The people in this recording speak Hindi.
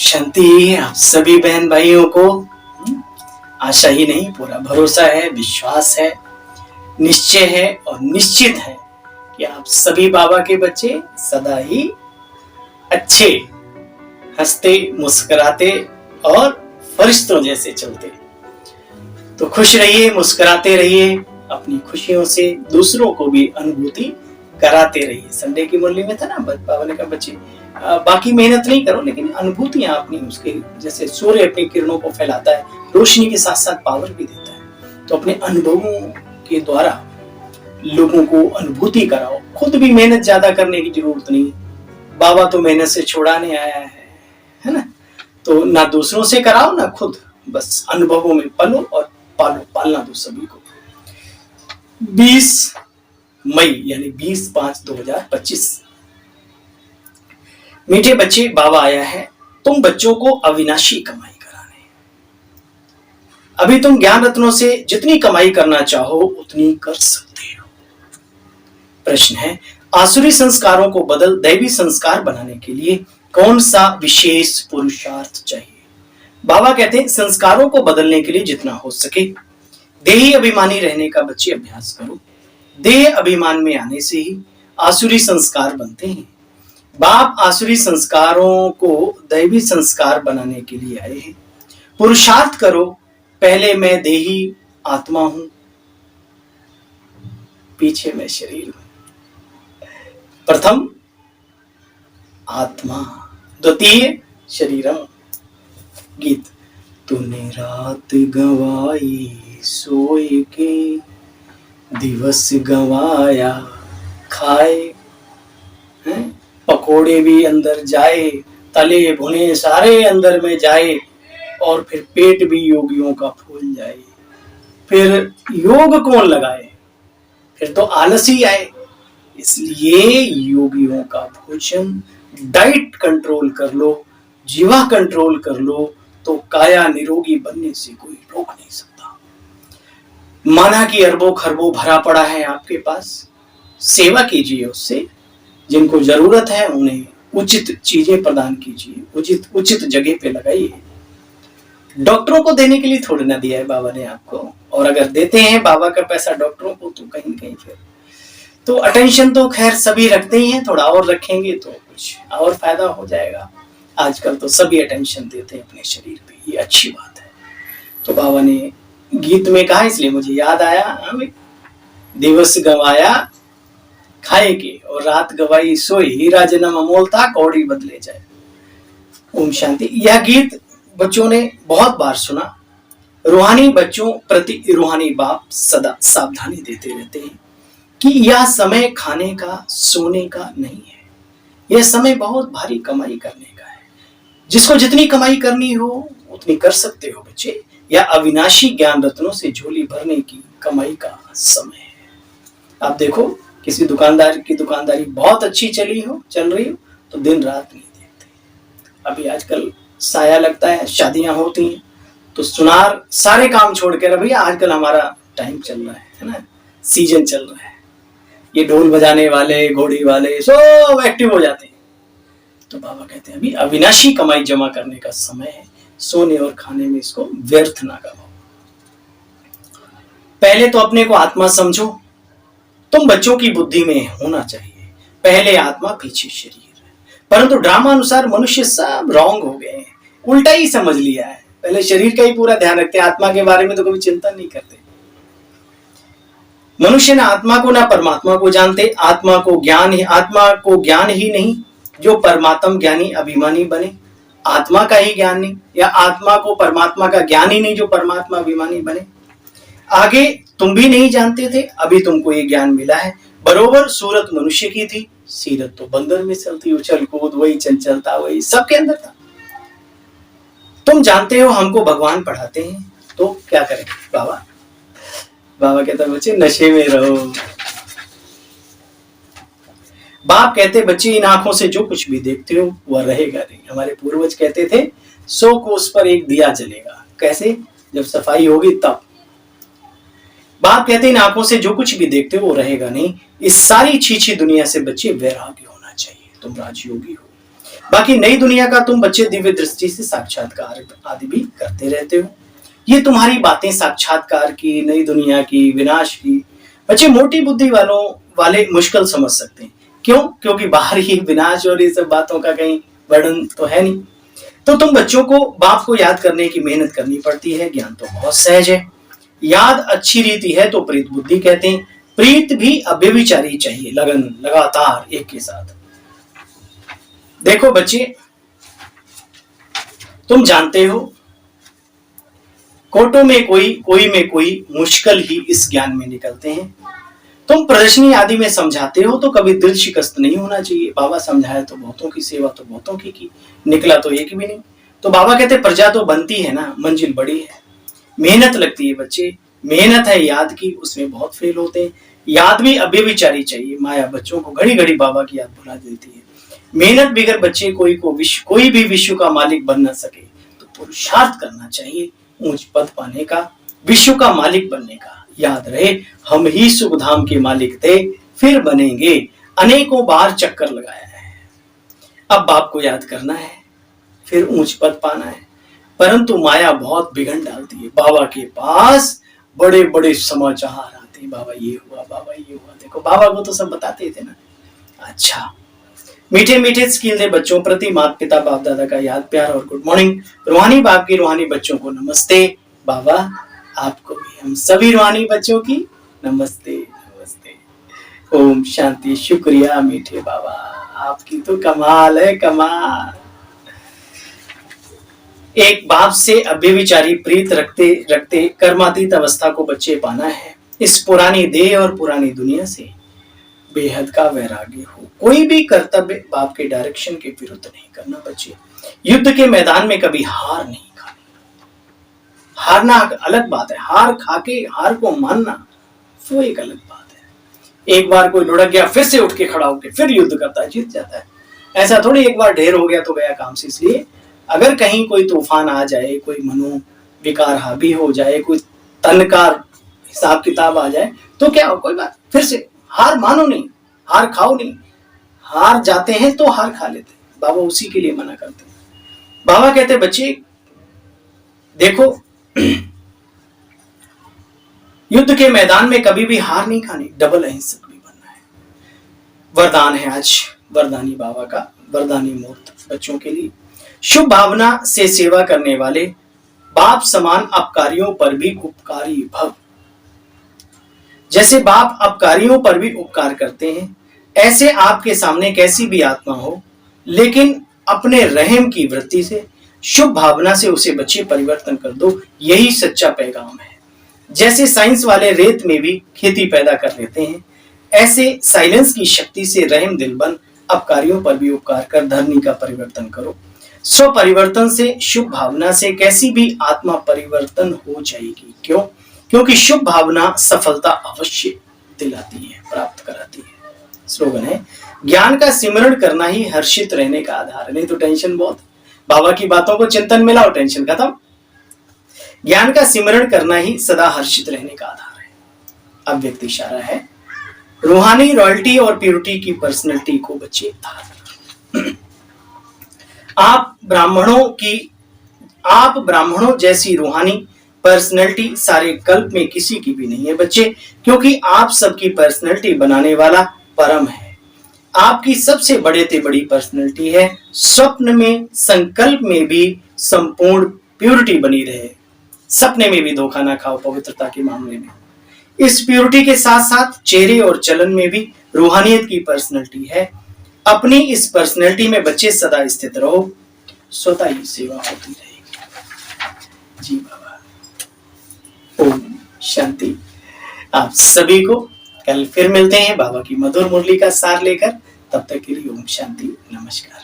शांति आप सभी बहन भाइयों को आशा ही नहीं पूरा भरोसा है, विश्वास है, निश्चय है और निश्चित है कि आप सभी बाबा के बच्चे सदा ही अच्छे, हंसते, मुस्कुराते और फरिश्तों जैसे चलते। तो खुश रहिए, मुस्कुराते रहिए, अपनी खुशियों से दूसरों को भी अनुभूति कराते रहिए। संडे की मुरली में था ना, बाबा ने कहा बच्चे बाकी मेहनत नहीं करो लेकिन अनुभूतियां अपनी, उसके जैसे सूर्य अपनी किरणों को फैलाता है, रोशनी के साथ साथ पावर भी देता है, तो अपने अनुभवों के द्वारा लोगों को अनुभूति कराओ। खुद भी मेहनत ज्यादा करने की जरूरत नहीं, बाबा तो मेहनत से छुड़ाने आया है ना। तो ना दूसरों से कराओ ना खुद, बस अनुभवों में पलो और पालो, पालना दो सभी को। 20 मई यानी 20/5/2025। मीठे बच्चे, बाबा आया है तुम बच्चों को अविनाशी कमाई कराने। अभी तुम ज्ञान रत्नों से जितनी कमाई करना चाहो उतनी कर सकते हो। प्रश्न है, आसुरी संस्कारों को बदल दैवी संस्कार बनाने के लिए कौन सा विशेष पुरुषार्थ चाहिए? बाबा कहते हैं संस्कारों को बदलने के लिए जितना हो सके देही अभिमानी रहने का बच्चे अभ्यास करो। देह अभिमान में आने से ही आसुरी संस्कार बनते हैं। बाप आसुरी संस्कारों को दैवी संस्कार बनाने के लिए आए हैं। पुरुषार्थ करो, पहले मैं देही आत्मा हूं, पीछे मैं शरीर हूं। प्रथम आत्मा, द्वितीय शरीरम। गीत, तूने रात गवाई सोए के, दिवस गवाया खाए, पकोड़े भी अंदर जाए, तले भुने सारे अंदर में जाए, और फिर पेट भी योगियों का फूल जाए। फिर योग कौन लगाए, फिर तो आलस ही आए। इसलिए योगियों का भोजन, डाइट कंट्रोल कर लो, जीवा कंट्रोल कर लो, तो काया निरोगी बनने से कोई रोक नहीं सकता। माना कि अरबों खरबों भरा पड़ा है आपके पास, सेवा कीजिए उससे, जिनको जरूरत है उन्हें उचित चीजें प्रदान कीजिए, उचित जगह पे लगाइए। डॉक्टरों को देने के लिए थोड़ी ना दिया है बाबा ने आपको, और अगर देते हैं बाबा का पैसा डॉक्टरों को तो कहीं कहीं फिर तो अटेंशन तो खैर सभी रखते ही हैं, थोड़ा और रखेंगे तो कुछ और फायदा हो जाएगा। आजकल तो सभी अटेंशन देते हैं अपने शरीर पे, ये अच्छी बात है। तो बाबा ने गीत में कहा, इसलिए मुझे याद आया, दिवस गवाया खाए के और रात गवाई सोई, हीरा जन्म अमोल था कौड़ी बदले जाए। ओम शांति। यह गीत बच्चों ने बहुत बार सुना। रूहानी बच्चों प्रति रूहानी बाप सदा सावधानी देते रहते हैं कि यह समय खाने का, सोने का नहीं है, यह समय बहुत भारी कमाई करने का है। जिसको जितनी कमाई करनी हो उतनी कर सकते हो बच्चे। या अविनाशी ज्ञान रत्नों से झोली भरने की कमाई का समय है। आप देखो किसी दुकानदार की दुकानदारी बहुत अच्छी चल रही हो तो दिन रात नहीं देखते। अभी आजकल साया लगता है, शादियां होती हैं तो सुनार सारे काम छोड़ कर, भैया आजकल हमारा टाइम चल रहा है ना, सीजन चल रहा है, ये ढोल बजाने वाले, घोड़ी वाले सब एक्टिव हो जाते हैं। तो बाबा कहते हैं अभी अविनाशी कमाई जमा करने का समय है, सोने और खाने में इसको व्यर्थ ना करो। पहले तो अपने को आत्मा समझो। तुम बच्चों की बुद्धि में होना चाहिए पहले आत्मा पीछे शरीर, परंतु ड्रामा अनुसार मनुष्य सब रॉन्ग हो गए हैं, उल्टा ही समझ लिया है। पहले शरीर का ही पूरा ध्यान रखते हैं, आत्मा के बारे में तो कभी चिंता नहीं करते। मनुष्य ना आत्मा को ना परमात्मा को जानते। आत्मा को ज्ञान ही नहीं जो परमात्म ज्ञानी अभिमानी बने, आत्मा का ही ज्ञान नहीं, या आत्मा को परमात्मा का ज्ञान ही नहीं जो परमात्मा अभिमानी बने। आगे तुम भी नहीं जानते थे, अभी तुमको ये ज्ञान मिला है। बरोबर सूरत मनुष्य की थी, सीरत तो बंदर में चलती, उछल कूद वही चंचलता वही सबके अंदर था। तुम जानते हो हमको भगवान पढ़ाते हैं, तो क्या करें बाबा कहता बच्चे नशे में रहो। बाप कहते बच्चे इन आंखों से जो कुछ भी देखते हो वह रहेगा नहीं। हमारे पूर्वज कहते थे 100 कोस पर एक दिया जलेगा। कैसे? जब सफाई होगी तब। बाप कहते इन आंखों से जो कुछ भी देखते हो वो रहेगा नहीं। इस सारी छीछी दुनिया से बच्चे वैराग्य होना चाहिए। तुम राजयोगी हो। बाकी नई दुनिया का तुम बच्चे दिव्य दृष्टि से साक्षात्कार आदि भी करते रहते हो। ये तुम्हारी बातें साक्षात्कार की, नई दुनिया की, विनाश की बच्चे मोटी बुद्धि वाले मुश्किल समझ सकते हैं। क्यों? क्योंकि बाहर ही विनाश और ये सब बातों का कहीं वर्णन तो है नहीं। तो तुम बच्चों को बाप को याद करने की मेहनत करनी पड़ती है। ज्ञान तो बहुत सहज है। याद अच्छी रीति है तो प्रीत बुद्धि कहते हैं। प्रीत भी अव्यभिचारी चाहिए, लगन, लगातार एक के साथ। देखो बच्चे, तुम जानते हो कोटों में कोई में कोई मुश्किल ही इस ज्ञान में निकलते हैं। तुम प्रदर्शनी आदि में समझाते हो तो कभी दिल शिकस्त नहीं होना चाहिए। बाबा समझाए तो बहुतों की सेवा तो बहुतों की, निकला तो एक भी नहीं। तो बाबा कहते प्रजा तो बनती है ना, मंजिल बड़ी है, मेहनत लगती है बच्चे। मेहनत है याद की, उसमें बहुत फेल होते हैं। याद भी अव्यभिचारी चाहिए। माया बच्चों को घड़ी घड़ी बाबा की याद भुला देती है। मेहनत बगैर बच्चे कोई भी विश्व का मालिक बन न सके। तो पुरुषार्थ करना चाहिए ऊंच पद पाने का, विश्व का मालिक बनने का। याद रहे हम ही सुख धाम के मालिक थे, फिर बनेंगे। अनेकों बार चक्कर लगाया है। अब बाप को याद करना है, फिर ऊंच पद पाना है। परंतु माया बहुत बिगड़ डालती है। बाबा के पास बड़े बड़े समाचार आते हैं, बाबा ये हुआ, बाबा ये हुआ। देखो बाबा को तो सब बताते थे ना। अच्छा, मीठे मीठे स्किल दे बच्चों प्रति माता पिता बाप दादा का याद प्यार और गुड मॉर्निंग। रूहानी बाप की रूहानी बच्चों को नमस्ते। बाबा आपको भी हम सभी रूहानी बच्चों की नमस्ते नमस्ते। ओम शांति। शुक्रिया मीठे बाबा, आपकी तो कमाल है, कमाल। एक बाप से अव्यभिचारी प्रीत रखते रखते कर्मातीत अवस्था को बच्चे पाना है। इस पुरानी देह और पुरानी दुनिया से बेहद का वैराग्य हो। कोई भी कर्तव्य बाप के डायरेक्शन के विरुद्ध नहीं करना बच्चे। युद्ध के मैदान में कभी हार नहीं खानी। हारना अलग बात है, हार खाके हार को मानना वो एक अलग बात है। एक बार कोई लुढ़क गया, फिर से उठ के खड़ा होकर फिर युद्ध करता है, जीत जाता है। ऐसा थोड़ी एक बार ढेर हो गया तो गया काम से। इसलिए अगर कहीं कोई तूफान आ जाए, कोई मनोविकार हावी हो जाए, कोई तन का हिसाब किताब आ जाए तो क्या हो, कोई बात, फिर से हार मानो नहीं, हार खाओ नहीं। हार जाते हैं तो हार खा लेते हैं, बाबा उसी के लिए मना करते हैं। बाबा कहते बच्चे देखो युद्ध के मैदान में कभी भी हार नहीं खानी, डबल अहिंसक भी बनना है। वरदान है आज वरदानी बाबा का, वरदानी मूर्त बच्चों के लिए। शुभ भावना से सेवा करने वाले बाप समान अपकारियों पर भी उपकारी भव। जैसे बाप अपकारियों पर भी उपकार करते हैं, ऐसे आपके सामने कैसी भी आत्मा हो, लेकिन अपने रहम की वृत्ति से, शुभ भावना से उसे बच्चे परिवर्तन कर दो। यही सच्चा पैगाम है। जैसे साइंस वाले रेत में भी खेती पैदा कर लेते हैं, ऐसे साइलेंस की शक्ति से रहम दिल बन अपकारियों पर भी उपकार कर धरनी का परिवर्तन करो। स्व परिवर्तन से, शुभ भावना से कैसी भी आत्मा परिवर्तन हो जाएगी। क्यों? क्योंकि शुभ भावना सफलता अवश्य दिलाती है, प्राप्त कराती है। स्लोगन है, ज्ञान का सिमरण करना ही हर्षित रहने का आधार है। नहीं तो टेंशन बहुत। बाबा की बातों को चिंतन मिलाओ, टेंशन खत्म। ज्ञान का सिमरण करना ही सदा हर्षित रहने का आधार है। अब व्यक्ति इशारा है रूहानी रॉयल्टी और प्यूरिटी की पर्सनैलिटी को बच्चे धारण। आप ब्राह्मणों जैसी रूहानी पर्सनैलिटी सारे कल्प में किसी की भी नहीं है बच्चे, क्योंकि आप सबकी पर्सनैलिटी बनाने वाला परम है। आपकी सबसे बड़े से बड़ी पर्सनैलिटी है। स्वप्न में, संकल्प में भी संपूर्ण प्यूरिटी बनी रहे। सपने में भी धोखा ना खाओ पवित्रता के मामले में। इस प्यूरिटी के साथ साथ चेहरे और चलन में भी रूहानियत की पर्सनैलिटी है। अपनी इस पर्सनैलिटी में बच्चे सदा स्थित रहो, स्वतः ही सेवा होती रहेगी। जी बाबा। ओम शांति। आप सभी को कल फिर मिलते हैं बाबा की मधुर मुरली का सार लेकर। तब तक के लिए ओम शांति, नमस्कार।